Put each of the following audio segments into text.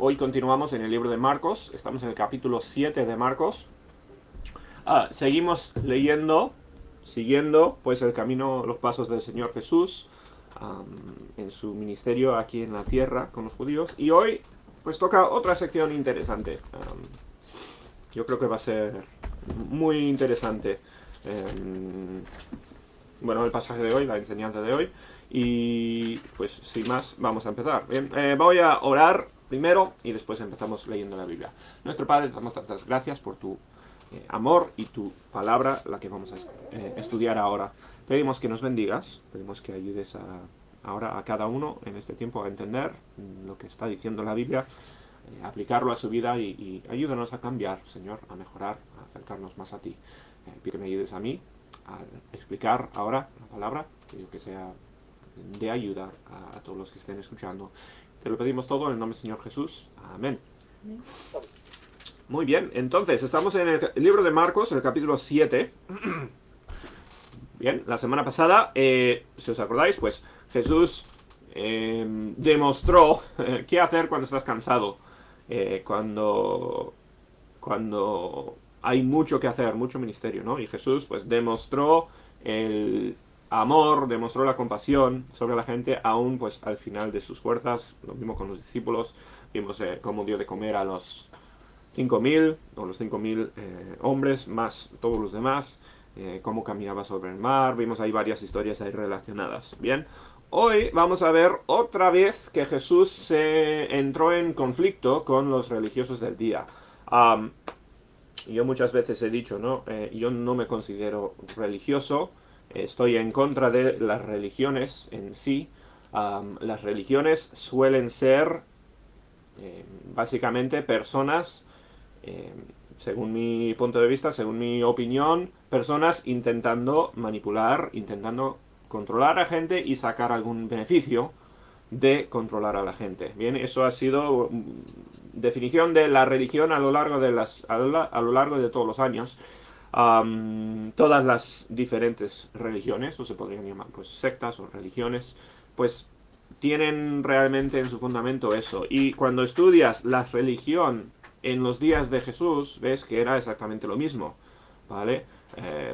Hoy continuamos en el libro de Marcos, estamos en el capítulo 7 de Marcos. Seguimos leyendo, siguiendo pues el camino, los pasos del Señor Jesús en su ministerio aquí en la tierra con los judíos. Y hoy pues toca otra sección interesante. Yo creo que va a ser muy interesante. Bueno, el pasaje de hoy, la enseñanza de hoy. Y pues sin más, vamos a empezar. Bien, voy a orar primero y después empezamos leyendo la Biblia. Nuestro Padre, te damos tantas gracias por tu amor y tu palabra, la que vamos a estudiar ahora. Pedimos que nos bendigas, pedimos que ayudes ahora a cada uno en este tiempo a entender lo que está diciendo la Biblia, aplicarlo a su vida y ayúdanos a cambiar, Señor, a mejorar, a acercarnos más a ti. Pido que me ayudes a mí a explicar ahora la palabra, que sea de ayuda a todos los que estén escuchando. Te lo pedimos todo en el nombre del Señor Jesús. Amén. Muy bien, entonces estamos en el libro de Marcos, el capítulo 7. Bien, la semana pasada, si os acordáis, pues Jesús demostró qué hacer cuando estás cansado, cuando hay mucho que hacer, mucho ministerio, ¿no? Y Jesús pues demostró el amor, demostró la compasión sobre la gente, aún pues al final de sus fuerzas. Lo mismo con los discípulos, vimos cómo dio de comer a los 5.000, o los 5.000 hombres, más todos los demás, cómo caminaba sobre el mar. Vimos ahí varias historias ahí relacionadas. Bien, hoy vamos a ver otra vez que Jesús se entró en conflicto con los religiosos del día. Yo muchas veces he dicho, ¿no? Yo no me considero religioso, estoy en contra de las religiones en sí. Las religiones suelen ser básicamente personas, según mi punto de vista, según mi opinión, personas intentando manipular, intentando controlar a la gente y sacar algún beneficio de controlar a la gente. Bien, eso ha sido definición de la religión a lo largo de a lo largo de todos los años. Todas las diferentes religiones, o se podrían llamar pues sectas o religiones, pues tienen realmente en su fundamento eso. Y cuando estudias la religión en los días de Jesús, ves que era exactamente lo mismo, ¿vale?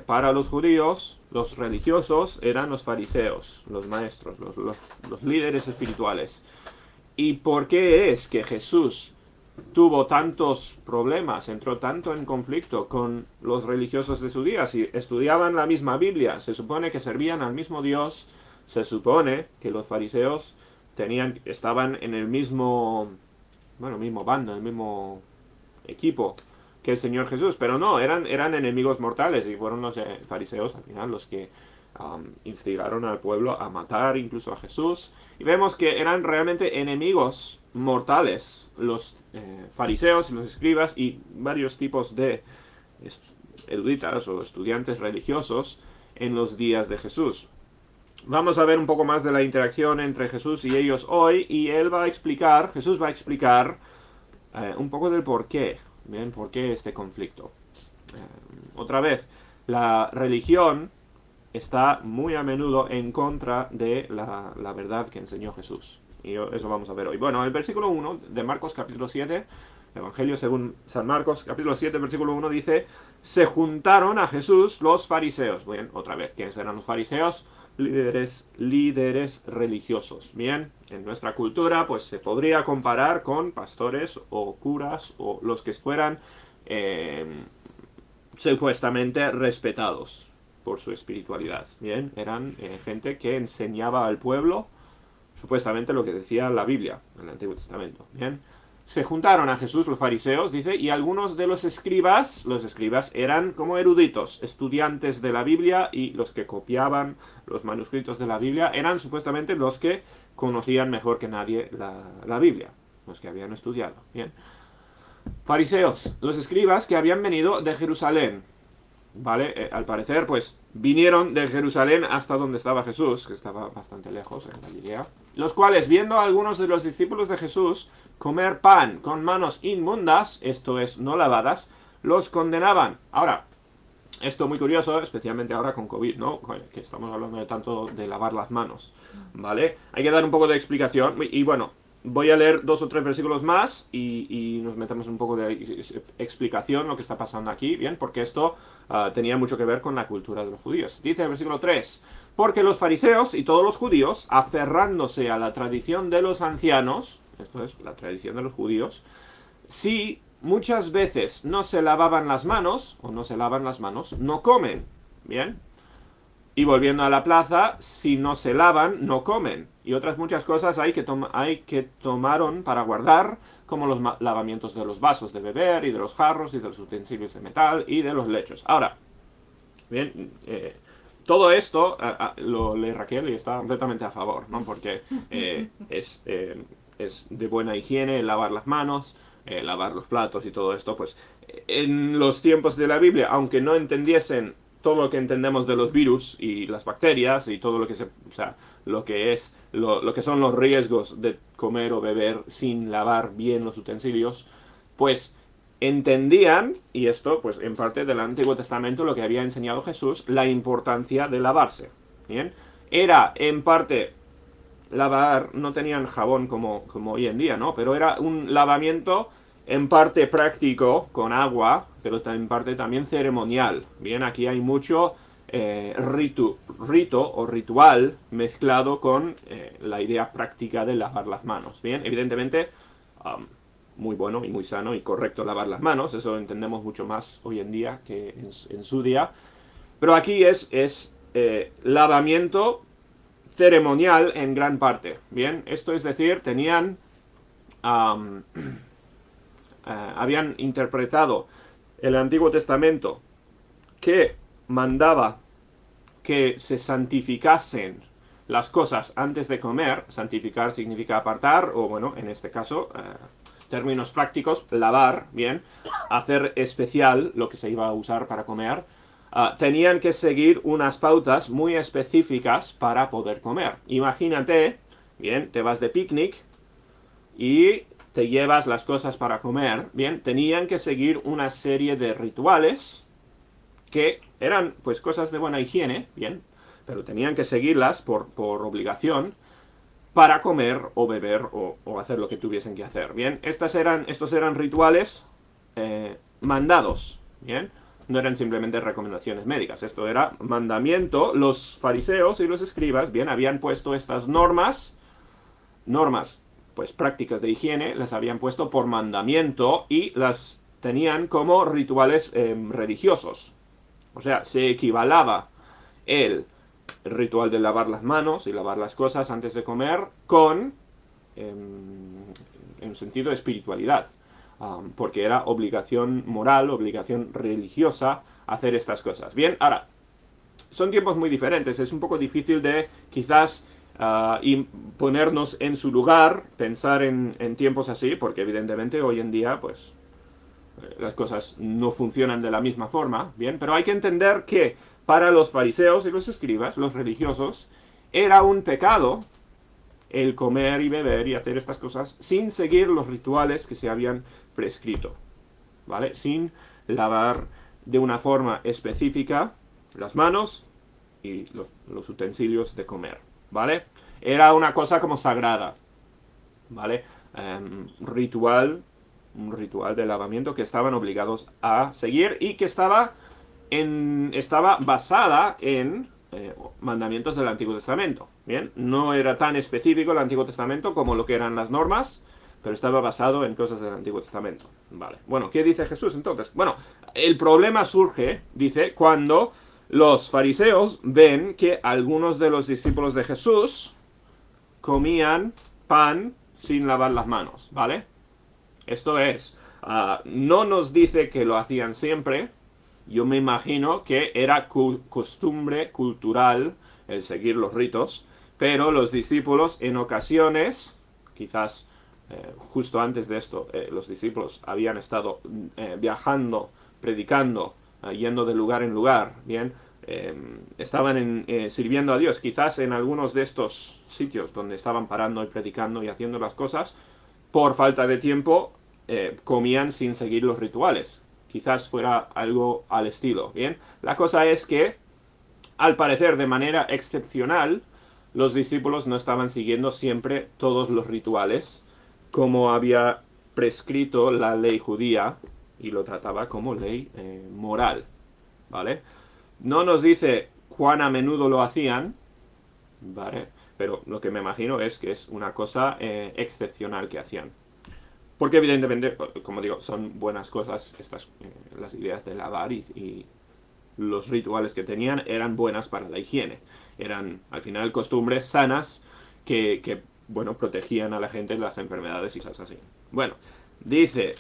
Para los judíos, los religiosos eran los fariseos, los maestros, los líderes espirituales. ¿Y por qué es que Jesús tuvo tantos problemas, entró tanto en conflicto con los religiosos de su día? Si estudiaban la misma Biblia, se supone que servían al mismo Dios, se supone que los fariseos estaban en el mismo bando, en el mismo equipo que el Señor Jesús, pero no, eran enemigos mortales, y fueron los fariseos al final los que instigaron al pueblo a matar incluso a Jesús. Y vemos que eran realmente enemigos mortales los fariseos y los escribas y varios tipos de eruditas o estudiantes religiosos en los días de Jesús. Vamos a ver un poco más de la interacción entre Jesús y ellos hoy, y Jesús va a explicar un poco del por qué. Bien, ¿por qué este conflicto? Otra vez, la religión está muy a menudo en contra de la verdad que enseñó Jesús. Y eso vamos a ver hoy. Bueno, el versículo 1 de Marcos capítulo 7, Evangelio según San Marcos capítulo 7, versículo 1 dice: se juntaron a Jesús los fariseos. Bien, otra vez, ¿quiénes eran los fariseos? Líderes religiosos. Bien, en nuestra cultura pues se podría comparar con pastores o curas o los que fueran supuestamente respetados por su espiritualidad. Bien, eran gente que enseñaba al pueblo supuestamente lo que decía la Biblia en el Antiguo Testamento. Bien, se juntaron a Jesús los fariseos, dice, y algunos de los escribas eran como eruditos, estudiantes de la Biblia, y los que copiaban los manuscritos de la Biblia eran supuestamente los que conocían mejor que nadie la Biblia, los que habían estudiado. Bien, fariseos, los escribas que habían venido de Jerusalén, ¿vale? Al parecer, pues, vinieron de Jerusalén hasta donde estaba Jesús, que estaba bastante lejos, en Galilea, los cuales, viendo a algunos de los discípulos de Jesús comer pan con manos inmundas, esto es, no lavadas, los condenaban. Ahora, esto muy curioso, especialmente ahora con COVID, ¿no? Que estamos hablando de tanto de lavar las manos, ¿vale? Hay que dar un poco de explicación, y bueno, voy a leer 2 o 3 versículos más y nos metemos un poco de explicación lo que está pasando aquí, bien, porque esto tenía mucho que ver con la cultura de los judíos. Dice el versículo 3: porque los fariseos y todos los judíos, aferrándose a la tradición de los ancianos, esto es, la tradición de los judíos, si muchas veces no se lavaban las manos, o no se lavan las manos, no comen, bien. Y volviendo a la plaza, si no se lavan, no comen. Y otras muchas cosas hay que tomaron para guardar, como los lavamientos de los vasos de beber, y de los jarros, y de los utensilios de metal, y de los lechos. Ahora, bien, todo esto lo lee Raquel y está completamente a favor, ¿no? Porque es de buena higiene lavar las manos, lavar los platos y todo esto. Pues en los tiempos de la Biblia, aunque no entendiesen todo lo que entendemos de los virus y las bacterias y todo lo que o sea, lo que son los riesgos de comer o beber sin lavar bien los utensilios, pues entendían, y esto pues en parte del Antiguo Testamento lo que había enseñado Jesús, la importancia de lavarse, ¿bien? Era en parte lavar, no tenían jabón como hoy en día, ¿no? Pero era un lavamiento en parte práctico con agua, pero en parte también ceremonial. Bien, aquí hay mucho rito o ritual mezclado con la idea práctica de lavar las manos. Bien, evidentemente muy bueno y muy sano y correcto lavar las manos, eso lo entendemos mucho más hoy en día que en su día. Pero aquí es lavamiento ceremonial en gran parte. Bien, esto es decir, tenían habían interpretado el Antiguo Testamento que mandaba que se santificasen las cosas antes de comer. Santificar significa apartar, o bueno, en este caso, términos prácticos, lavar, bien, hacer especial lo que se iba a usar para comer. Tenían que seguir unas pautas muy específicas para poder comer. Imagínate, bien, te vas de picnic y te llevas las cosas para comer, bien, tenían que seguir una serie de rituales que eran pues cosas de buena higiene, bien, pero tenían que seguirlas por obligación para comer o beber o hacer lo que tuviesen que hacer, bien. Estos eran rituales mandados, bien, no eran simplemente recomendaciones médicas, esto era mandamiento. Los fariseos y los escribas, bien, habían puesto estas normas pues prácticas de higiene, las habían puesto por mandamiento y las tenían como rituales religiosos. O sea, se equivalaba el ritual de lavar las manos y lavar las cosas antes de comer con, en un sentido de espiritualidad, porque era obligación moral, obligación religiosa hacer estas cosas. Bien, ahora, son tiempos muy diferentes, es un poco difícil de quizás y ponernos en su lugar, pensar en tiempos así, porque evidentemente hoy en día pues las cosas no funcionan de la misma forma, bien, pero hay que entender que para los fariseos y los escribas, los religiosos, era un pecado el comer y beber y hacer estas cosas sin seguir los rituales que se habían prescrito, ¿vale? Sin lavar de una forma específica las manos y los utensilios de comer, ¿vale? Era una cosa como sagrada, ¿vale? Un ritual de lavamiento que estaban obligados a seguir y que estaba basada en mandamientos del Antiguo Testamento, ¿bien? No era tan específico el Antiguo Testamento como lo que eran las normas, pero estaba basado en cosas del Antiguo Testamento, ¿vale? Bueno, ¿qué dice Jesús entonces? Bueno, el problema surge, dice, cuando los fariseos ven que algunos de los discípulos de Jesús comían pan sin lavar las manos, ¿vale? Esto es, no nos dice que lo hacían siempre. Yo me imagino que era costumbre cultural el seguir los ritos, pero los discípulos en ocasiones, quizás justo antes de esto, los discípulos habían estado viajando, predicando, yendo de lugar en lugar, bien, estaban sirviendo a Dios, quizás en algunos de estos sitios donde estaban parando y predicando y haciendo las cosas, por falta de tiempo, comían sin seguir los rituales. Quizás fuera algo al estilo, ¿bien? La cosa es que, al parecer de manera excepcional, los discípulos no estaban siguiendo siempre todos los rituales como había prescrito la ley judía y lo trataba como ley moral, ¿vale? No nos dice cuán a menudo lo hacían, ¿vale? Pero lo que me imagino es que es una cosa excepcional que hacían. Porque evidentemente, como digo, son buenas cosas estas, las ideas de lavar y los rituales que tenían eran buenas para la higiene. Eran, al final, costumbres sanas que bueno, protegían a la gente de las enfermedades y cosas así. Bueno, dice,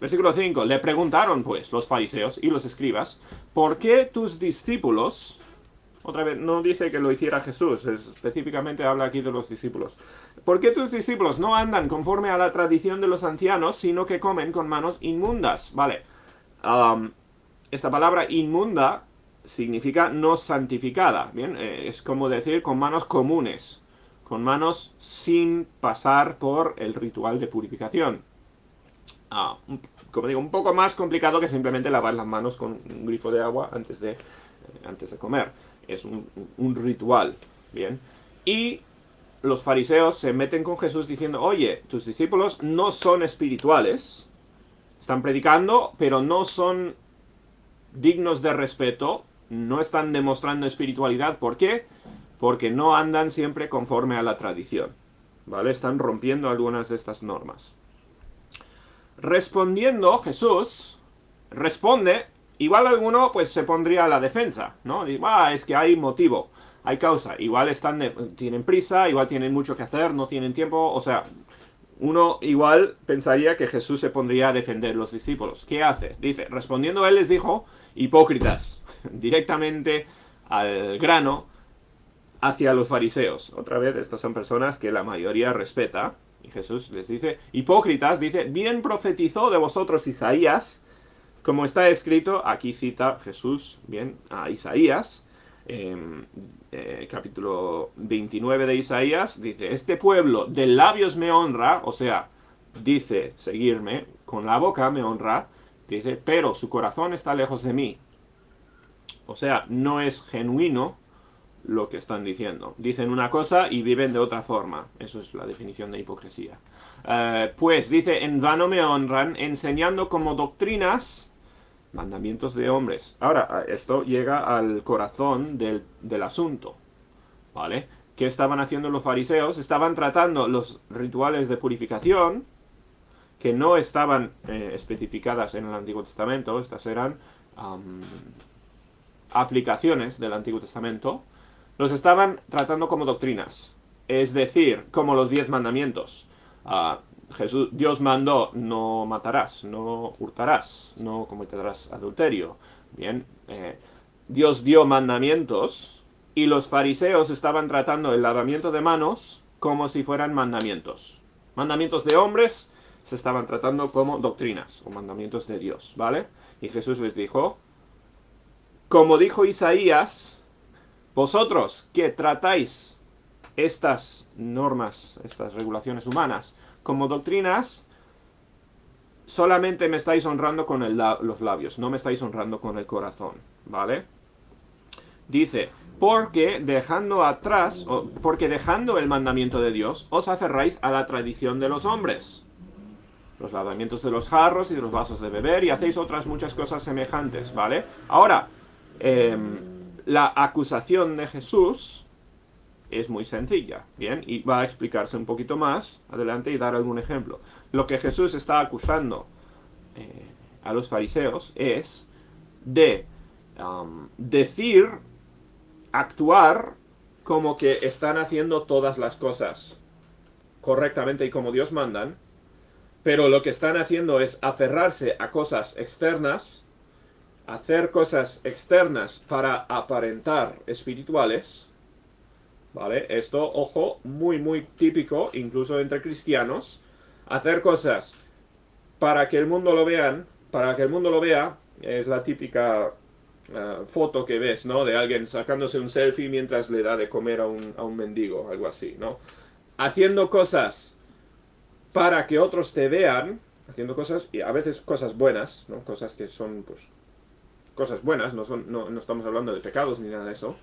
versículo 5, le preguntaron pues los fariseos y los escribas, ¿por qué tus discípulos... Otra vez, no dice que lo hiciera Jesús, específicamente habla aquí de los discípulos. ¿Por qué tus discípulos no andan conforme a la tradición de los ancianos, sino que comen con manos inmundas? Vale. Esta palabra inmunda significa no santificada. Bien, es como decir con manos comunes, con manos sin pasar por el ritual de purificación. Como digo, un poco más complicado que simplemente lavar las manos con un grifo de agua antes de comer. Es un ritual, ¿bien? Y los fariseos se meten con Jesús diciendo, oye, tus discípulos no son espirituales, están predicando, pero no son dignos de respeto, no están demostrando espiritualidad. ¿Por qué? Porque no andan siempre conforme a la tradición, ¿vale? Están rompiendo algunas de estas normas. Respondiendo, Jesús responde, igual alguno pues se pondría a la defensa, ¿no? Dice, es que hay motivo, hay causa, igual tienen prisa, igual tienen mucho que hacer, no tienen tiempo, o sea, uno igual pensaría que Jesús se pondría a defender a los discípulos. ¿Qué hace? Dice, respondiendo él les dijo, hipócritas, directamente al grano hacia los fariseos. Otra vez, estas son personas que la mayoría respeta. Y Jesús les dice, hipócritas, dice, bien profetizó de vosotros Isaías, como está escrito, aquí cita Jesús, bien, a Isaías, capítulo 29 de Isaías, dice, este pueblo de labios me honra, o sea, dice seguirme, con la boca me honra, dice, pero su corazón está lejos de mí. O sea, no es genuino lo que están diciendo. Dicen una cosa y viven de otra forma. Eso es la definición de hipocresía. Pues dice, en vano me honran, enseñando como doctrinas mandamientos de hombres. Ahora, esto llega al corazón del asunto, ¿vale? ¿Qué estaban haciendo los fariseos? Estaban tratando los rituales de purificación, que no estaban especificadas en el Antiguo Testamento. Estas eran aplicaciones del Antiguo Testamento. Los estaban tratando como doctrinas, es decir, como los 10 mandamientos. Dios mandó, no matarás, no hurtarás, no cometerás adulterio. Bien, Dios dio mandamientos y los fariseos estaban tratando el lavamiento de manos como si fueran mandamientos. Mandamientos de hombres se estaban tratando como doctrinas o mandamientos de Dios, ¿vale? Y Jesús les dijo, como dijo Isaías, vosotros que tratáis estas normas, estas regulaciones humanas, como doctrinas, solamente me estáis honrando con los labios, no me estáis honrando con el corazón, ¿vale? Dice, porque dejando el mandamiento de Dios, os aferráis a la tradición de los hombres, los lavamientos de los jarros y de los vasos de beber, y hacéis otras muchas cosas semejantes, ¿vale? Ahora, la acusación de Jesús es muy sencilla, ¿bien? Y va a explicarse un poquito más adelante y dar algún ejemplo. Lo que Jesús está acusando a los fariseos es de decir, actuar como que están haciendo todas las cosas correctamente y como Dios mandan, pero lo que están haciendo es aferrarse a cosas externas, hacer cosas externas para aparentar espirituales, ¿vale? Esto, ojo, muy muy típico, incluso entre cristianos, hacer cosas para que el mundo lo vean, para que el mundo lo vea, es la típica foto que ves, ¿no? De alguien sacándose un selfie mientras le da de comer a un mendigo, algo así, ¿no? Haciendo cosas para que otros te vean, haciendo cosas, y a veces cosas buenas, ¿no? Cosas que son, pues, cosas buenas, no estamos hablando de pecados ni nada de eso,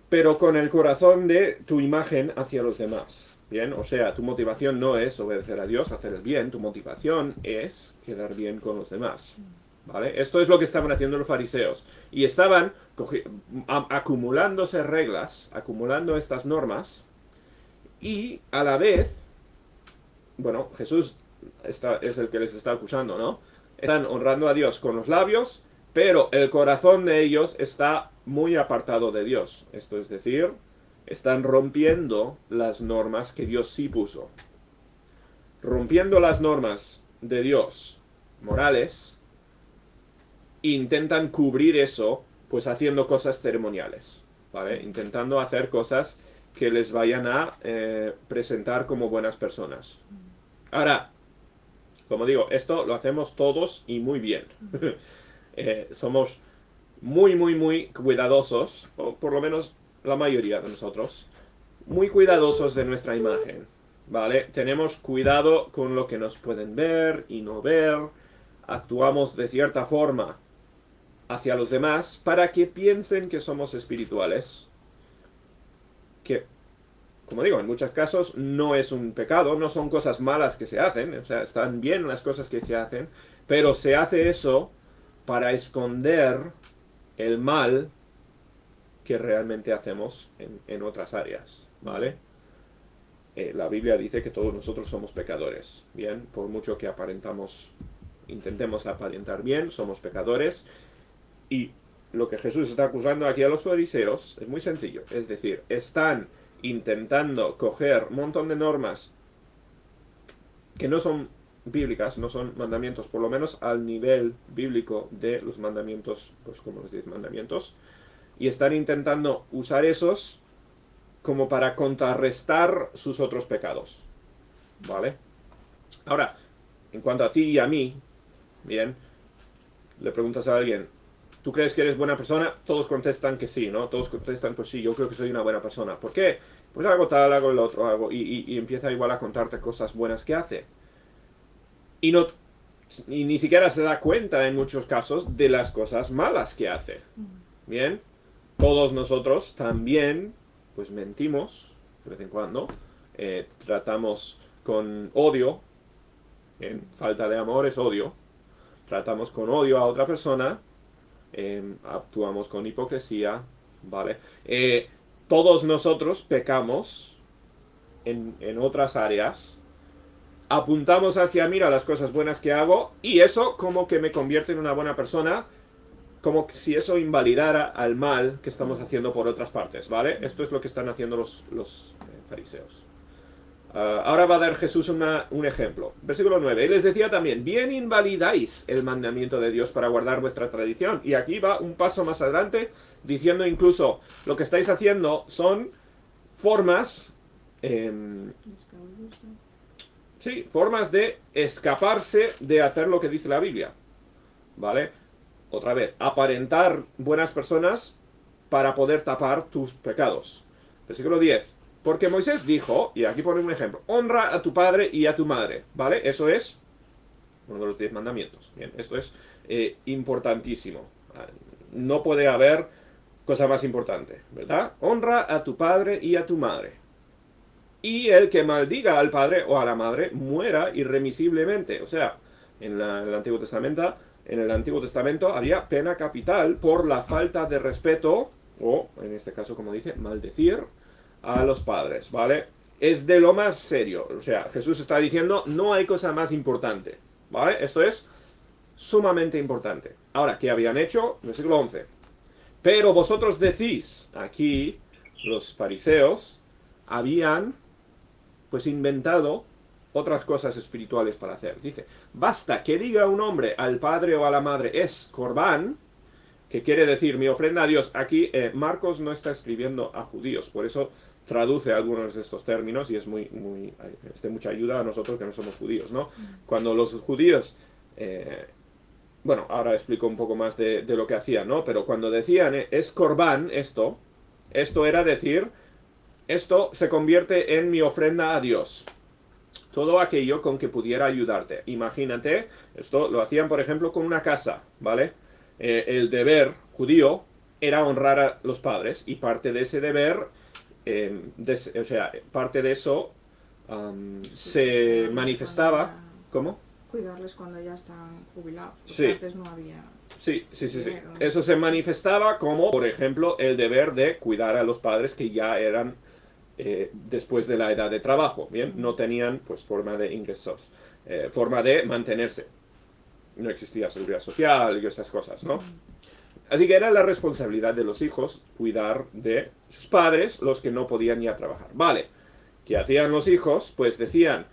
pero con el corazón de tu imagen hacia los demás. Bien, o sea, tu motivación no es obedecer a Dios, hacer el bien, tu motivación es quedar bien con los demás. ¿Vale? Esto es lo que estaban haciendo los fariseos. Y estaban acumulándose reglas, acumulando estas normas, y a la vez, bueno, Jesús es el que les está acusando, ¿no? Están honrando a Dios con los labios, pero el corazón de ellos está muy apartado de Dios. Esto es decir, están rompiendo las normas que Dios sí puso. Rompiendo las normas de Dios morales, intentan cubrir eso, pues haciendo cosas ceremoniales, ¿vale? Intentando hacer cosas que les vayan a presentar como buenas personas. Ahora, como digo, esto lo hacemos todos y muy bien. Somos muy, muy, muy cuidadosos, o por lo menos la mayoría de nosotros, muy cuidadosos de nuestra imagen, ¿vale? Tenemos cuidado con lo que nos pueden ver y no ver, actuamos de cierta forma hacia los demás para que piensen que somos espirituales, que, como digo, en muchos casos no es un pecado, no son cosas malas que se hacen, o sea, están bien las cosas que se hacen, pero se hace eso para esconder el mal que realmente hacemos en otras áreas, ¿vale? La Biblia dice que todos nosotros somos pecadores, ¿bien? Por mucho que intentemos aparentar bien, somos pecadores. Y lo que Jesús está acusando aquí a los fariseos es muy sencillo. Es decir, están intentando coger un montón de normas que no son bíblicas, no son mandamientos, por lo menos al nivel bíblico de los mandamientos, pues como los 10 mandamientos, y están intentando usar esos como para contrarrestar sus otros pecados. ¿Vale? Ahora, en cuanto a ti y a mí, bien, le preguntas a alguien, ¿tú crees que eres buena persona? Todos contestan que sí, ¿no? Todos contestan, pues sí, yo creo que soy una buena persona. ¿Por qué? Pues hago tal, hago el otro, y empieza igual a contarte cosas buenas que hace. Y no, y ni siquiera se da cuenta en muchos casos de las cosas malas que hace. Bien, todos nosotros también, pues mentimos de vez en cuando, tratamos con odio, en falta de amor es odio, tratamos con odio a otra persona, actuamos con hipocresía, ¿vale? Todos nosotros pecamos en otras áreas, apuntamos hacia mí a las cosas buenas que hago y eso como que me convierte en una buena persona, como si eso invalidara al mal que estamos haciendo por otras partes, ¿vale? Esto es lo que están haciendo los fariseos. Ahora va a dar Jesús un ejemplo. Versículo 9. Él les decía también, bien invalidáis el mandamiento de Dios para guardar vuestra tradición. Y aquí va un paso más adelante, diciendo incluso, lo que estáis haciendo son formas, sí, formas de escaparse de hacer lo que dice la Biblia. ¿Vale? Otra vez, aparentar buenas personas para poder tapar tus pecados. Versículo 10. Porque Moisés dijo, y aquí pone un ejemplo, honra a tu padre y a tu madre, ¿vale? Eso es uno de los 10 mandamientos. Bien, esto es importantísimo. No puede haber cosa más importante, ¿verdad? Honra a tu padre y a tu madre. Y el que maldiga al padre o a la madre muera irremisiblemente. O sea, en el Antiguo Testamento había pena capital por la falta de respeto, o en este caso, como dice, maldecir a los padres, ¿vale? Es de lo más serio. O sea, Jesús está diciendo, no hay cosa más importante, ¿vale? Esto es sumamente importante. Ahora, ¿qué habían hecho? Versículo 11. Pero vosotros decís, aquí los fariseos habían pues inventado otras cosas espirituales para hacer. Dice, basta que diga un hombre al padre o a la madre es corbán, que quiere decir mi ofrenda a Dios. Aquí Marcos no está escribiendo a judíos, por eso traduce algunos de estos términos y es de mucha ayuda a nosotros que no somos judíos, ¿no? Cuando los judíos, bueno, ahora explico un poco más de lo que hacían, ¿no? Pero cuando decían es corbán esto era decir, esto se convierte en mi ofrenda a Dios. Todo aquello con que pudiera ayudarte. Imagínate, esto lo hacían por ejemplo con una casa, ¿vale? El deber judío era honrar a los padres y parte de ese deber, o sea, parte de eso se manifestaba... ¿Cómo? Cuidarles cuando ya están jubilados. Sí. Antes no había... Sí. Eso se manifestaba como, por ejemplo, el deber de cuidar a los padres que ya eran después de la edad de trabajo, ¿bien? No tenían, pues, forma de ingresos, forma de mantenerse. No existía seguridad social y esas cosas, ¿no? Así que era la responsabilidad de los hijos cuidar de sus padres, los que no podían ya trabajar. Vale, ¿qué hacían los hijos? Pues decían,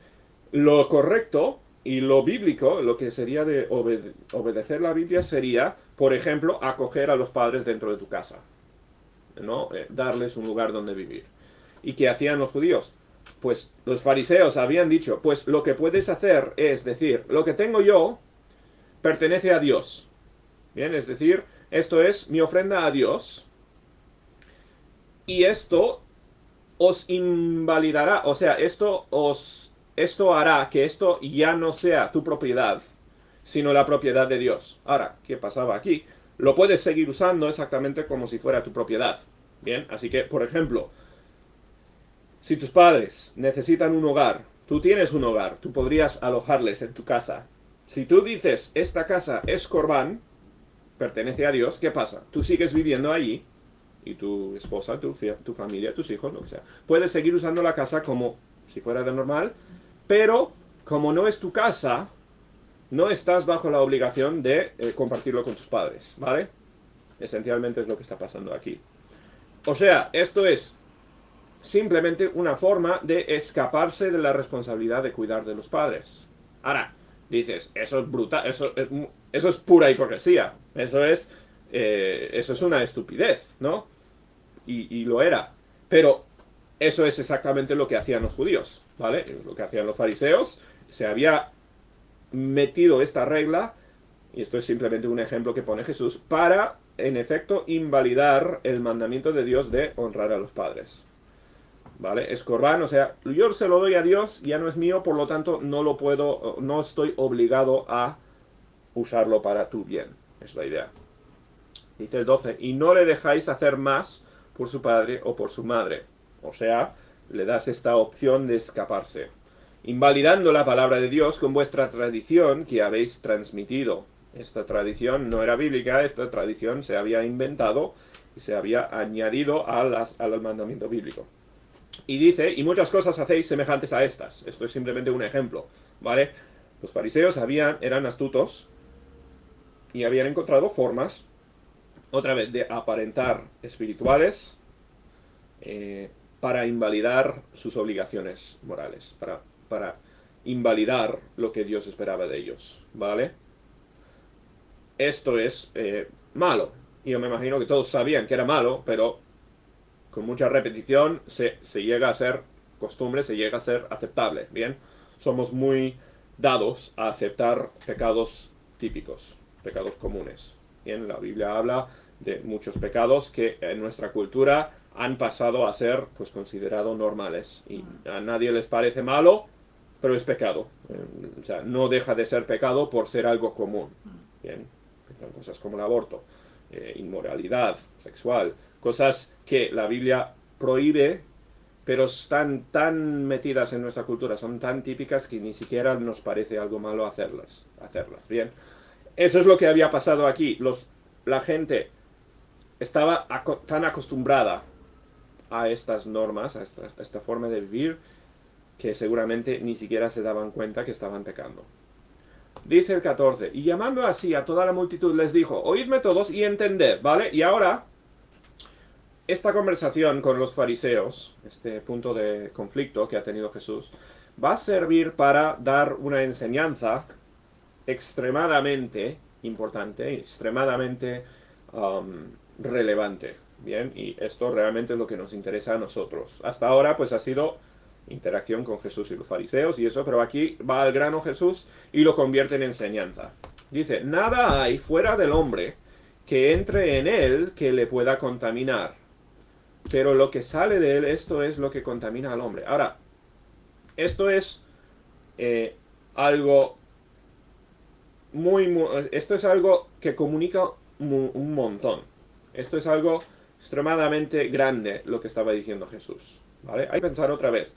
lo correcto y lo bíblico, lo que sería de obedecer la Biblia sería, por ejemplo, acoger a los padres dentro de tu casa, ¿no? Darles un lugar donde vivir. ¿Y qué hacían los judíos? Pues los fariseos habían dicho, pues lo que puedes hacer es decir, lo que tengo yo pertenece a Dios. Bien, es decir, esto es mi ofrenda a Dios. Y esto os invalidará, o sea, esto hará que esto ya no sea tu propiedad, sino la propiedad de Dios. Ahora, ¿qué pasaba aquí? Lo puedes seguir usando exactamente como si fuera tu propiedad. Bien, así que, por ejemplo, si tus padres necesitan un hogar, tú tienes un hogar, tú podrías alojarles en tu casa. Si tú dices, esta casa es Corbán, pertenece a Dios, ¿qué pasa? Tú sigues viviendo allí, y tu esposa, tu familia, tus hijos, lo que sea. Puedes seguir usando la casa como si fuera de normal, pero como no es tu casa, no estás bajo la obligación de compartirlo con tus padres, ¿vale? Esencialmente es lo que está pasando aquí. O sea, esto es simplemente una forma de escaparse de la responsabilidad de cuidar de los padres. Ahora, dices, eso es brutal, eso es pura hipocresía, eso es una estupidez, ¿no? Y lo era. Pero eso es exactamente lo que hacían los judíos, ¿vale? Es lo que hacían los fariseos. Se había metido esta regla, y esto es simplemente un ejemplo que pone Jesús, para, en efecto, invalidar el mandamiento de Dios de honrar a los padres. ¿Vale? Es Corbán, o sea, yo se lo doy a Dios, ya no es mío, por lo tanto no estoy obligado a usarlo para tu bien. Es la idea. Dice el 12, y no le dejáis hacer más por su padre o por su madre. O sea, le das esta opción de escaparse, invalidando la palabra de Dios con vuestra tradición que habéis transmitido. Esta tradición no era bíblica, esta tradición se había inventado y se había añadido al mandamiento bíblico. Y dice, y muchas cosas hacéis semejantes a estas. Esto es simplemente un ejemplo, ¿vale? Los fariseos eran astutos y habían encontrado formas, otra vez, de aparentar espirituales para invalidar sus obligaciones morales, para invalidar lo que Dios esperaba de ellos, ¿vale? Esto es malo. Y yo me imagino que todos sabían que era malo, pero con mucha repetición se llega a ser costumbre, se llega a ser aceptable, ¿bien? Somos muy dados a aceptar pecados típicos, pecados comunes. Bien, la Biblia habla de muchos pecados que en nuestra cultura han pasado a ser, pues, considerados normales. Y a nadie les parece malo, pero es pecado. O sea, no deja de ser pecado por ser algo común. Bien, cosas como el aborto, inmoralidad sexual, cosas que la Biblia prohíbe, pero están tan metidas en nuestra cultura, son tan típicas que ni siquiera nos parece algo malo hacerlas. Bien, eso es lo que había pasado aquí. La gente estaba tan acostumbrada a estas normas, a esta forma de vivir, que seguramente ni siquiera se daban cuenta que estaban pecando. Dice el 14, y llamando así a toda la multitud les dijo, oídme todos y entended, ¿vale? Y ahora, esta conversación con los fariseos, este punto de conflicto que ha tenido Jesús, va a servir para dar una enseñanza extremadamente importante, extremadamente relevante. Bien, y esto realmente es lo que nos interesa a nosotros. Hasta ahora, pues ha sido interacción con Jesús y los fariseos y eso, pero aquí va al grano Jesús y lo convierte en enseñanza. Dice, nada hay fuera del hombre que entre en él que le pueda contaminar, pero lo que sale de él, esto es lo que contamina al hombre. Ahora, esto es algo esto es algo que comunica un montón. Esto es algo extremadamente grande lo que estaba diciendo Jesús, ¿vale? Hay que pensar otra vez.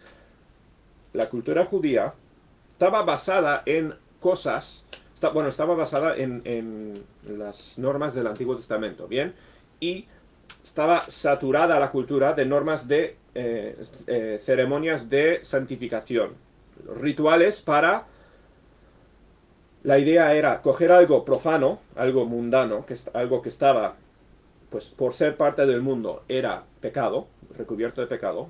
la cultura judía estaba basada en cosas, estaba basada en las normas del Antiguo Testamento, ¿bien? Y estaba saturada la cultura de normas de ceremonias de santificación, rituales para... La idea era coger algo profano, algo mundano, algo que estaba, pues por ser parte del mundo, era pecado, recubierto de pecado,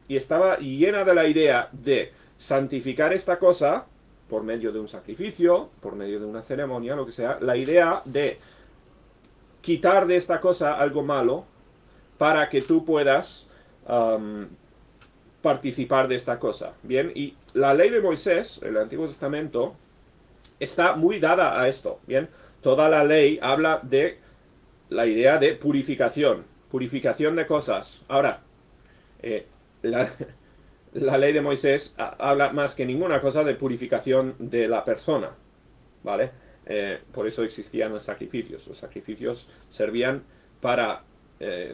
y estaba llena de la idea de santificar esta cosa por medio de un sacrificio, por medio de una ceremonia, lo que sea, la idea de quitar de esta cosa algo malo para que tú puedas participar de esta cosa. Bien, y la ley de Moisés, el Antiguo Testamento, está muy dada a esto. Bien, toda la ley habla de la idea de purificación, purificación de cosas. Ahora, la, la ley de Moisés habla más que ninguna cosa de purificación de la persona, ¿vale? Por eso existían los sacrificios. Los sacrificios servían para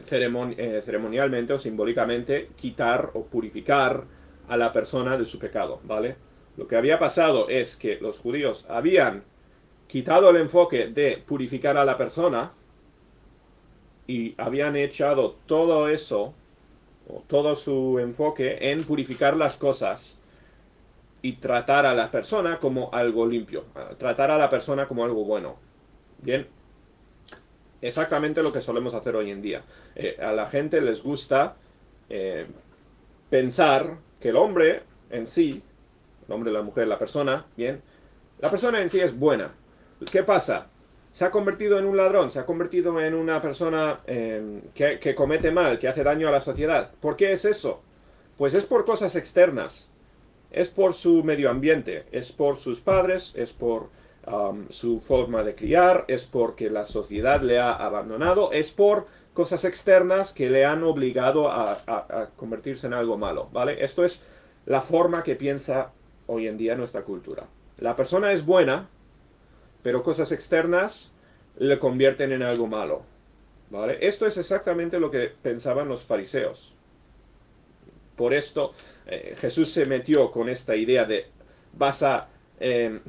ceremonialmente o simbólicamente quitar o purificar a la persona de su pecado, ¿vale? Lo que había pasado es que los judíos habían quitado el enfoque de purificar a la persona y habían echado todo eso, o todo su enfoque en purificar las cosas y tratar a la persona como algo limpio, tratar a la persona como algo bueno. Bien, exactamente lo que solemos hacer hoy en día. A la gente les gusta pensar que el hombre en sí, el hombre, la mujer, la persona, bien, la persona en sí es buena. ¿Qué pasa? Se ha convertido en un ladrón, se ha convertido en una persona que comete mal, que hace daño a la sociedad. ¿Por qué es eso? Pues es por cosas externas. Es por su medio ambiente, es por sus padres, es por su forma de criar, es porque la sociedad le ha abandonado, es por cosas externas que le han obligado a convertirse en algo malo, ¿vale? Esto es la forma que piensa hoy en día nuestra cultura. La persona es buena, pero cosas externas le convierten en algo malo, ¿vale? Esto es exactamente lo que pensaban los fariseos. Por esto Jesús se metió con esta idea de vas a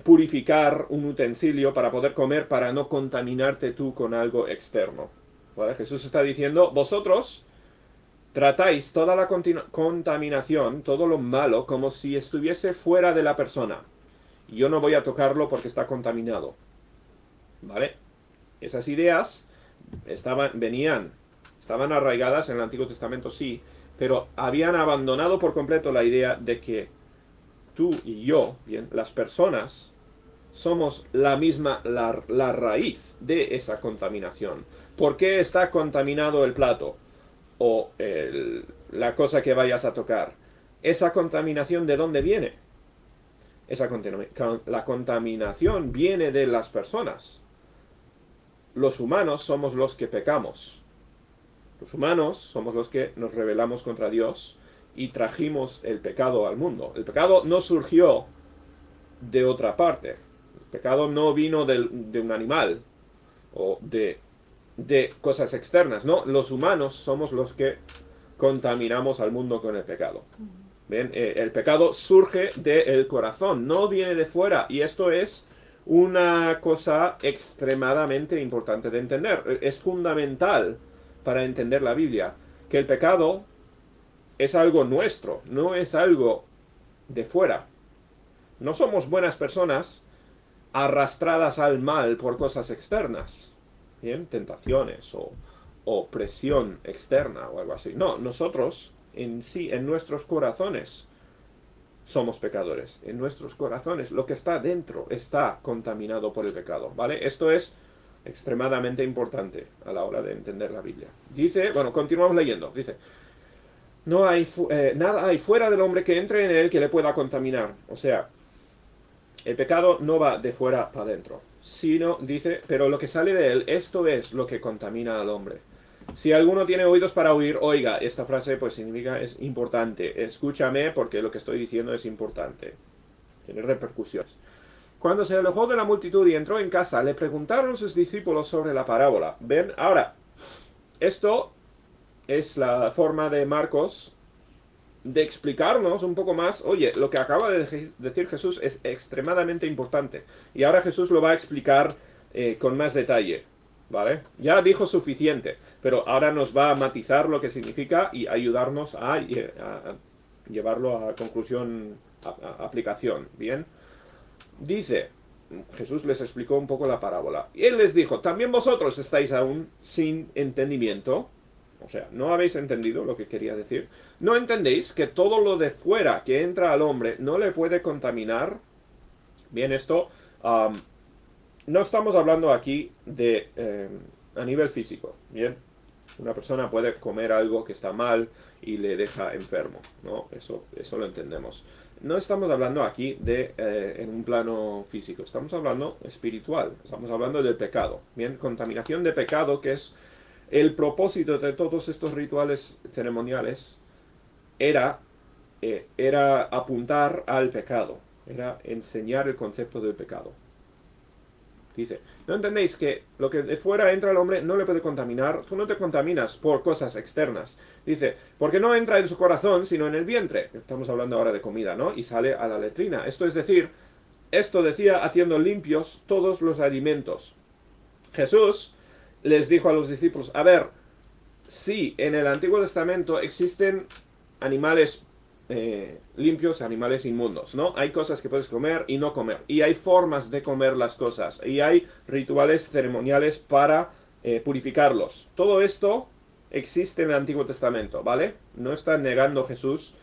purificar un utensilio para poder comer, para no contaminarte tú con algo externo, ¿vale? Jesús está diciendo, vosotros tratáis toda la contaminación, todo lo malo, como si estuviese fuera de la persona. Y yo no voy a tocarlo porque está contaminado, ¿vale? Esas ideas estaban arraigadas en el Antiguo Testamento, sí, pero habían abandonado por completo la idea de que tú y yo, bien, las personas, somos la misma, la raíz de esa contaminación. ¿Por qué está contaminado el plato? O la cosa que vayas a tocar. ¿Esa contaminación de dónde viene? La contaminación viene de las personas. Los humanos somos los que pecamos. Los humanos somos los que nos rebelamos contra Dios y trajimos el pecado al mundo. El pecado no surgió de otra parte. El pecado no vino de un animal o de cosas externas. No, los humanos somos los que contaminamos al mundo con el pecado. ¿Ven? El pecado surge del corazón, no viene de fuera. Y esto es una cosa extremadamente importante de entender. Es fundamental para entender la Biblia, que el pecado es algo nuestro, no es algo de fuera. No somos buenas personas arrastradas al mal por cosas externas, ¿bien? Tentaciones o presión externa o algo así. No, nosotros en sí, en nuestros corazones, somos pecadores. En nuestros corazones, lo que está dentro está contaminado por el pecado, ¿vale? Esto es extremadamente importante a la hora de entender la Biblia. Dice, bueno, continuamos leyendo. Dice, no hay nada hay fuera del hombre que entre en él que le pueda contaminar. O sea, el pecado no va de fuera para adentro, sino, dice, pero lo que sale de él, esto es lo que contamina al hombre. Si alguno tiene oídos para oír, oiga. Esta frase pues significa es importante. Escúchame porque lo que estoy diciendo es importante. Tiene repercusiones. Cuando se alejó de la multitud y entró en casa, le preguntaron sus discípulos sobre la parábola. ¿Ven? Ahora, esto es la forma de Marcos de explicarnos un poco más, oye, lo que acaba de decir Jesús es extremadamente importante. Y ahora Jesús lo va a explicar con más detalle, ¿vale? Ya dijo suficiente, pero ahora nos va a matizar lo que significa y ayudarnos a llevarlo a conclusión, a aplicación, ¿bien? Dice, Jesús les explicó un poco la parábola. Y él les dijo, también vosotros estáis aún sin entendimiento. O sea, no habéis entendido lo que quería decir. ¿No entendéis que todo lo de fuera que entra al hombre no le puede contaminar? Bien, esto no estamos hablando aquí de a nivel físico, ¿bien? Una persona puede comer algo que está mal y le deja enfermo, ¿no? Eso lo entendemos. No estamos hablando aquí de en un plano físico, estamos hablando espiritual, estamos hablando del pecado, ¿bien? Contaminación de pecado, que es el propósito de todos estos rituales ceremoniales, era apuntar al pecado, era enseñar el concepto del pecado. Dice, ¿no entendéis que lo que de fuera entra al hombre no le puede contaminar? Tú no te contaminas por cosas externas. Dice, porque no entra en su corazón, sino en el vientre. Estamos hablando ahora de comida, ¿no? Y sale a la letrina. Esto es decir, esto decía haciendo limpios todos los alimentos. Jesús les dijo a los discípulos, a ver, sí, en el Antiguo Testamento existen animales limpios, animales inmundos, ¿no? Hay cosas que puedes comer y no comer. Y hay formas de comer las cosas. Y hay rituales ceremoniales para purificarlos. Todo esto existe en el Antiguo Testamento, ¿vale? No está negando Jesús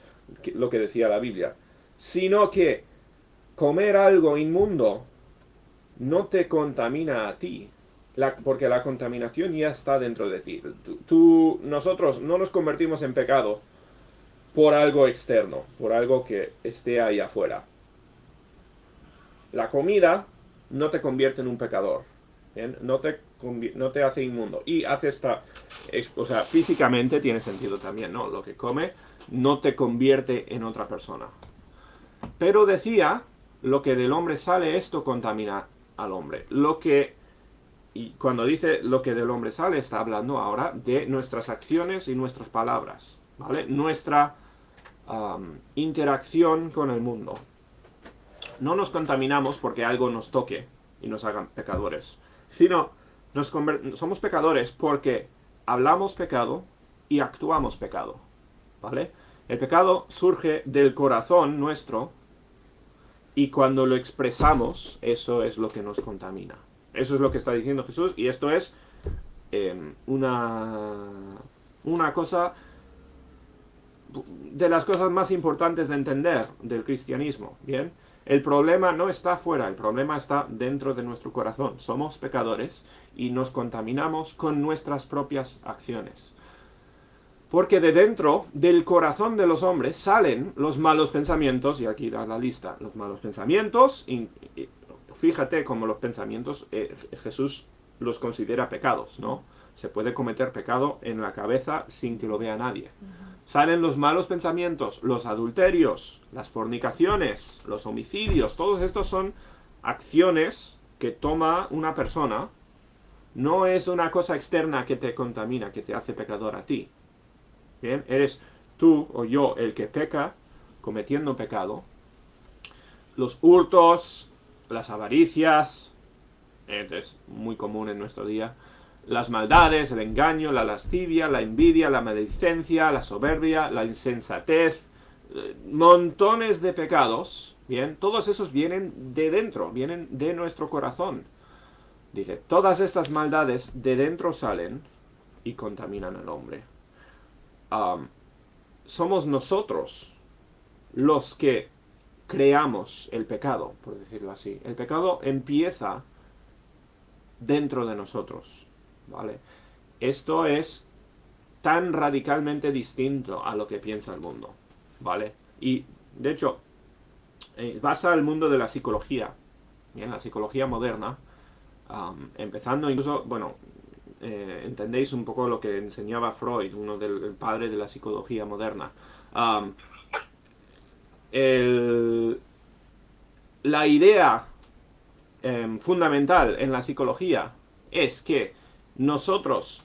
lo que decía la Biblia. Sino que comer algo inmundo no te contamina a ti. Porque la contaminación ya está dentro de ti. Nosotros no nos convertimos en pecado por algo externo, por algo que esté ahí afuera. La comida no te convierte en un pecador, ¿bien? No te hace inmundo. Y hace o sea, físicamente tiene sentido también, ¿no? Lo que come no te convierte en otra persona. Pero decía, lo que del hombre sale, esto contamina al hombre. Y cuando dice lo que del hombre sale, está hablando ahora de nuestras acciones y nuestras palabras, ¿vale? Nuestra interacción con el mundo. No nos contaminamos porque algo nos toque y nos hagan pecadores, sino somos pecadores porque hablamos pecado y actuamos pecado, ¿vale? El pecado surge del corazón nuestro y cuando lo expresamos, eso es lo que nos contamina. Eso es lo que está diciendo Jesús, y esto es una cosa de las cosas más importantes de entender del cristianismo, ¿bien? El problema no está fuera, el problema está dentro de nuestro corazón. Somos pecadores y nos contaminamos con nuestras propias acciones. Porque de dentro del corazón de los hombres salen los malos pensamientos, y aquí da la lista, los malos pensamientos, fíjate cómo los pensamientos Jesús los considera pecados, ¿no? Se puede cometer pecado en la cabeza sin que lo vea nadie. Salen los malos pensamientos, los adulterios, las fornicaciones, los homicidios. Todos estos son acciones que toma una persona. No es una cosa externa que te contamina, que te hace pecador a ti. ¿Bien? Eres tú o yo el que peca cometiendo pecado. Los hurtos, las avaricias, es muy común en nuestro día. Las maldades, el engaño, la lascivia, la envidia, la maledicencia, la soberbia, la insensatez, montones de pecados, ¿bien? Todos esos vienen de dentro, vienen de nuestro corazón. Dice, todas estas maldades de dentro salen y contaminan al hombre. Somos nosotros los que creamos el pecado, por decirlo así. El pecado empieza dentro de nosotros, ¿vale? Esto es tan radicalmente distinto a lo que piensa el mundo, ¿vale? Y, de hecho, vas al mundo de la psicología, ¿bien? La psicología moderna, empezando incluso, bueno, entendéis un poco lo que enseñaba Freud, el padre de la psicología moderna. La idea fundamental en la psicología es que nuestros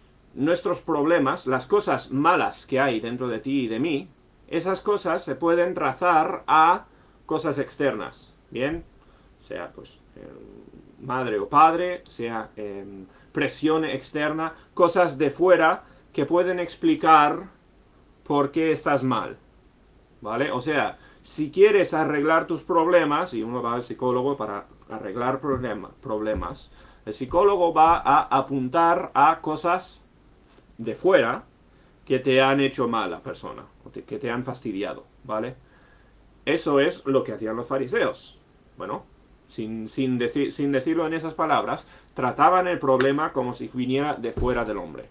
problemas, las cosas malas que hay dentro de ti y de mí, esas cosas se pueden trazar a cosas externas, ¿bien? Sea pues madre o padre, sea presión externa, cosas de fuera que pueden explicar por qué estás mal, ¿vale? O sea, si quieres arreglar tus problemas, y uno va al psicólogo para arreglar problemas, el psicólogo va a apuntar a cosas de fuera que te han hecho mal a persona, que te han fastidiado, ¿vale? Eso es lo que hacían los fariseos. Bueno, sin decirlo en esas palabras, trataban el problema como si viniera de fuera del hombre.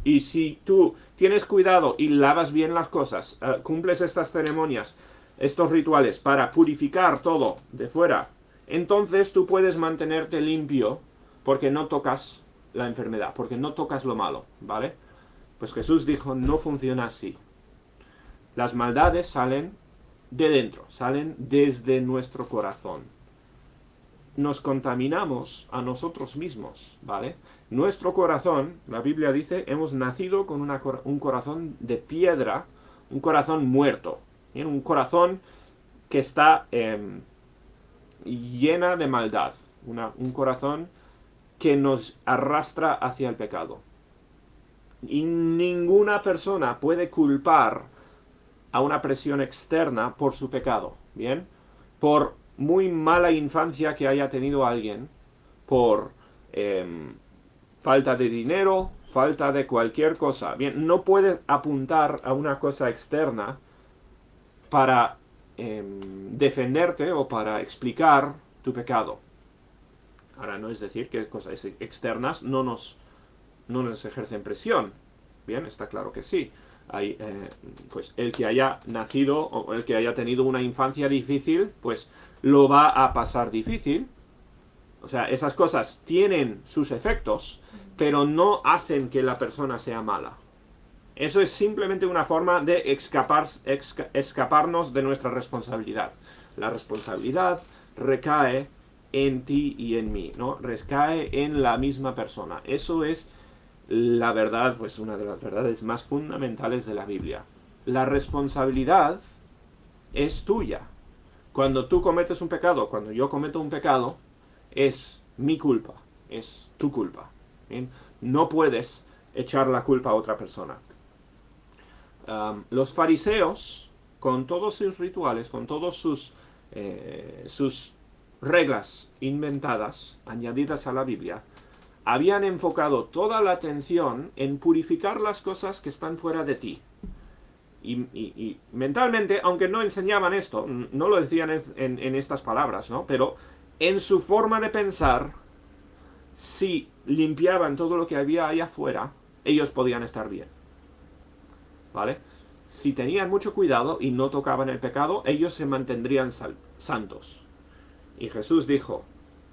Y si tú tienes cuidado y lavas bien las cosas, cumples estas ceremonias, estos rituales para purificar todo de fuera, entonces tú puedes mantenerte limpio porque no tocas la enfermedad, porque no tocas lo malo, ¿vale? Pues Jesús dijo, no funciona así. Las maldades salen de dentro, salen desde nuestro corazón. Nos contaminamos a nosotros mismos, ¿vale? Nuestro corazón, la Biblia dice, hemos nacido con un corazón de piedra, un corazón muerto, ¿bien? Un corazón que está llena de maldad, un corazón que nos arrastra hacia el pecado. Y ninguna persona puede culpar a una presión externa por su pecado, ¿bien? Por muy mala infancia que haya tenido alguien, por falta de dinero, falta de cualquier cosa, bien, no puedes apuntar a una cosa externa para defenderte o para explicar tu pecado. Ahora, no es decir que cosas externas no nos ejercen presión, bien, está claro que sí. Hay, pues el que haya nacido o el que haya tenido una infancia difícil, pues lo va a pasar difícil. O sea, esas cosas tienen sus efectos, pero no hacen que la persona sea mala. Eso es simplemente una forma de escaparnos de nuestra responsabilidad. La responsabilidad recae en ti y en mí, ¿no? Recae en la misma persona. Eso es la verdad, pues una de las verdades más fundamentales de la Biblia. La responsabilidad es tuya. Cuando tú cometes un pecado, cuando yo cometo un pecado, es mi culpa, es tu culpa. ¿Bien? No puedes echar la culpa a otra persona. Los fariseos, con todos sus rituales, con todos sus reglas inventadas, añadidas a la Biblia, habían enfocado toda la atención en purificar las cosas que están fuera de ti. Y mentalmente, aunque no enseñaban esto, no lo decían en estas palabras, ¿no? Pero en su forma de pensar, si limpiaban todo lo que había allá afuera, ellos podían estar bien. ¿Vale? Si tenían mucho cuidado y no tocaban el pecado, ellos se mantendrían santos. Y Jesús dijo,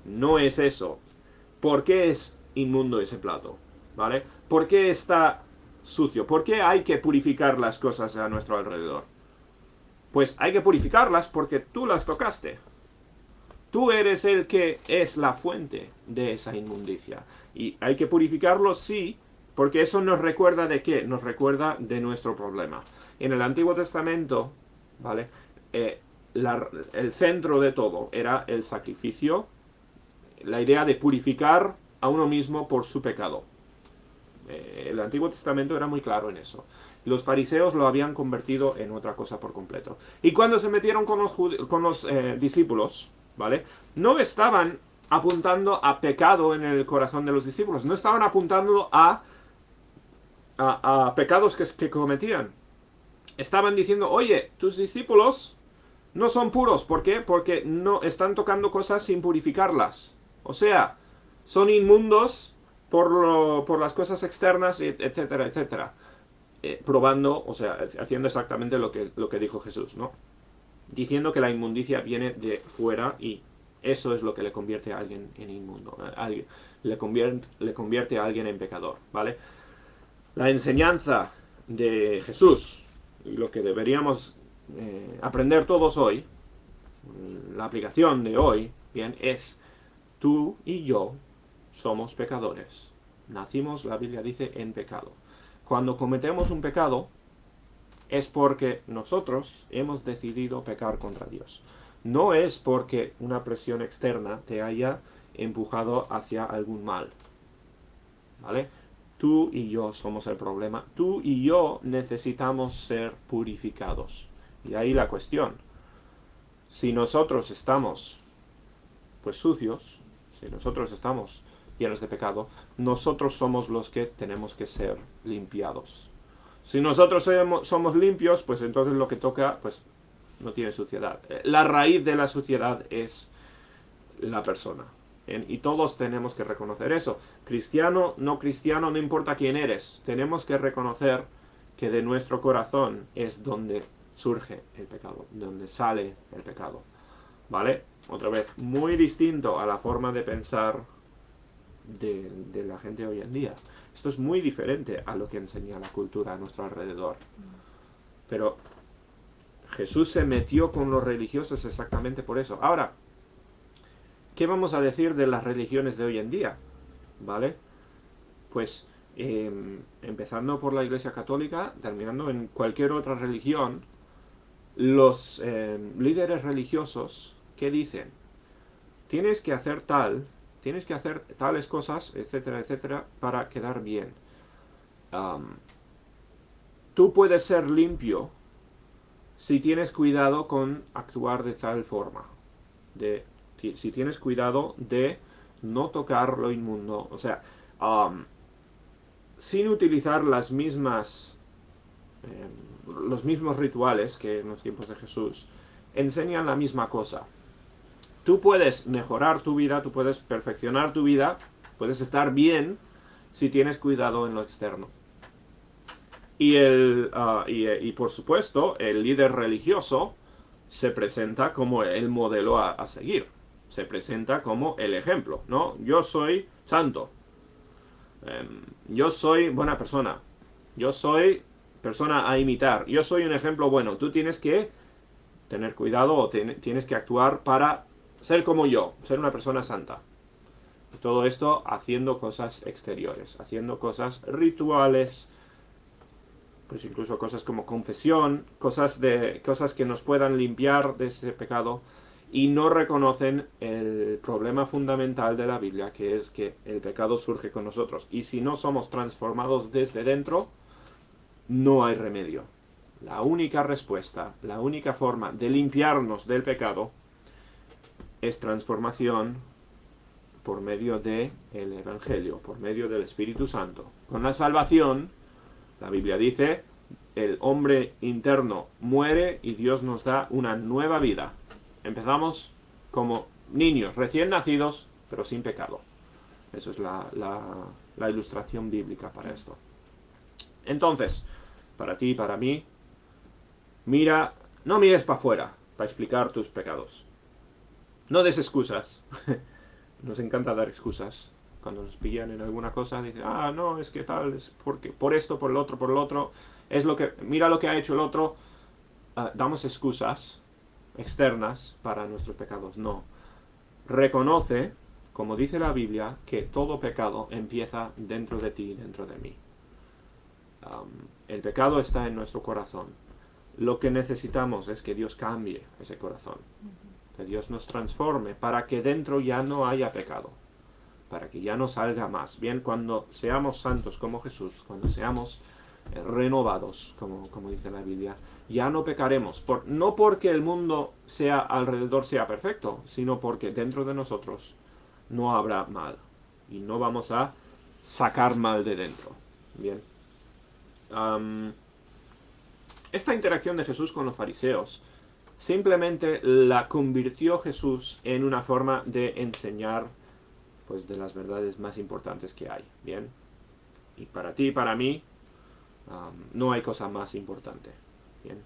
no es eso. ¿Por qué es inmundo ese plato? ¿Vale? ¿Por qué está sucio? ¿Por qué hay que purificar las cosas a nuestro alrededor? Pues hay que purificarlas porque tú las tocaste. Tú eres el que es la fuente de esa inmundicia. Y hay que purificarlo, sí, porque eso nos recuerda de qué? Nos recuerda de nuestro problema. En el Antiguo Testamento, ¿vale? El centro de todo era el sacrificio, la idea de purificar a uno mismo por su pecado. El Antiguo Testamento era muy claro en eso. Los fariseos lo habían convertido en otra cosa por completo. Y cuando se metieron con los discípulos, ¿vale? No estaban apuntando a pecado en el corazón de los discípulos. No estaban apuntando a pecados que cometían. Estaban diciendo, oye, tus discípulos no son puros. ¿Por qué? Porque no están tocando cosas sin purificarlas. O sea, son inmundos por las cosas externas, etcétera, etcétera. Probando, o sea, haciendo exactamente lo que dijo Jesús, ¿no? Diciendo que la inmundicia viene de fuera y eso es lo que le convierte a alguien en inmundo. Le convierte a alguien en pecador, ¿vale? La enseñanza de Jesús, y lo que deberíamos aprender todos hoy, la aplicación de hoy, bien, es tú y yo somos pecadores. Nacimos, la Biblia dice, en pecado. Cuando cometemos un pecado, es porque nosotros hemos decidido pecar contra Dios. No es porque una presión externa te haya empujado hacia algún mal. ¿Vale? Tú y yo somos el problema. Tú y yo necesitamos ser purificados. Y ahí la cuestión. Si nosotros estamos pues sucios, si nosotros estamos llenos de pecado, nosotros somos los que tenemos que ser limpiados. Si nosotros somos limpios, pues entonces lo que toca, pues no tiene suciedad. La raíz de la suciedad es la persona. Y todos tenemos que reconocer eso. Cristiano, no cristiano, no importa quién eres. Tenemos que reconocer que de nuestro corazón es donde surge el pecado, donde sale el pecado. ¿Vale? Otra vez, muy distinto a la forma de pensar de la gente hoy en día. Esto es muy diferente a lo que enseña la cultura a nuestro alrededor. Pero Jesús se metió con los religiosos exactamente por eso. Ahora, ¿qué vamos a decir de las religiones de hoy en día? ¿Vale? Pues empezando por la Iglesia Católica, terminando en cualquier otra religión, los líderes religiosos, ¿qué dicen? Tienes que hacer tales cosas, etcétera, etcétera, para quedar bien. Tú puedes ser limpio si tienes cuidado con actuar de tal forma. Si tienes cuidado de no tocar lo inmundo. O sea, sin utilizar los mismos rituales que en los tiempos de Jesús, enseñan la misma cosa. Tú puedes mejorar tu vida, tú puedes perfeccionar tu vida, puedes estar bien si tienes cuidado en lo externo. Y por supuesto, el líder religioso se presenta como el modelo a seguir. Se presenta como el ejemplo, ¿no? Yo soy santo. Yo soy buena persona. Yo soy persona a imitar. Yo soy un ejemplo bueno. Tú tienes que tener cuidado o tienes que actuar para ser como yo, ser una persona santa. Y todo esto haciendo cosas exteriores, haciendo cosas rituales, pues incluso cosas como confesión, cosas que nos puedan limpiar de ese pecado, y no reconocen el problema fundamental de la Biblia, que es que el pecado surge con nosotros. Y si no somos transformados desde dentro, no hay remedio. La única respuesta, la única forma de limpiarnos del pecado es transformación por medio del Evangelio, por medio del Espíritu Santo. Con la salvación, la Biblia dice, el hombre interno muere y Dios nos da una nueva vida. Empezamos como niños recién nacidos, pero sin pecado. Eso es la ilustración bíblica para esto. Entonces, para ti y para mí, no mires para afuera para explicar tus pecados. No des excusas. Nos encanta dar excusas. Cuando nos pillan en alguna cosa, dicen, no, es que tal, es porque por esto, por el otro, mira lo que ha hecho el otro. Damos excusas externas para nuestros pecados. No. Reconoce, como dice la Biblia, que todo pecado empieza dentro de ti, dentro de mí. El pecado está en nuestro corazón. Lo que necesitamos es que Dios cambie ese corazón. Que Dios nos transforme para que dentro ya no haya pecado. Para que ya no salga más. Bien, cuando seamos santos como Jesús, cuando seamos renovados, como dice la Biblia, ya no pecaremos. No porque el mundo alrededor sea perfecto, sino porque dentro de nosotros no habrá mal. Y no vamos a sacar mal de dentro. Bien. Esta interacción de Jesús con los fariseos simplemente la convirtió Jesús en una forma de enseñar, pues, de las verdades más importantes que hay. Bien. Y para ti y para mí, no hay cosa más importante. Bien.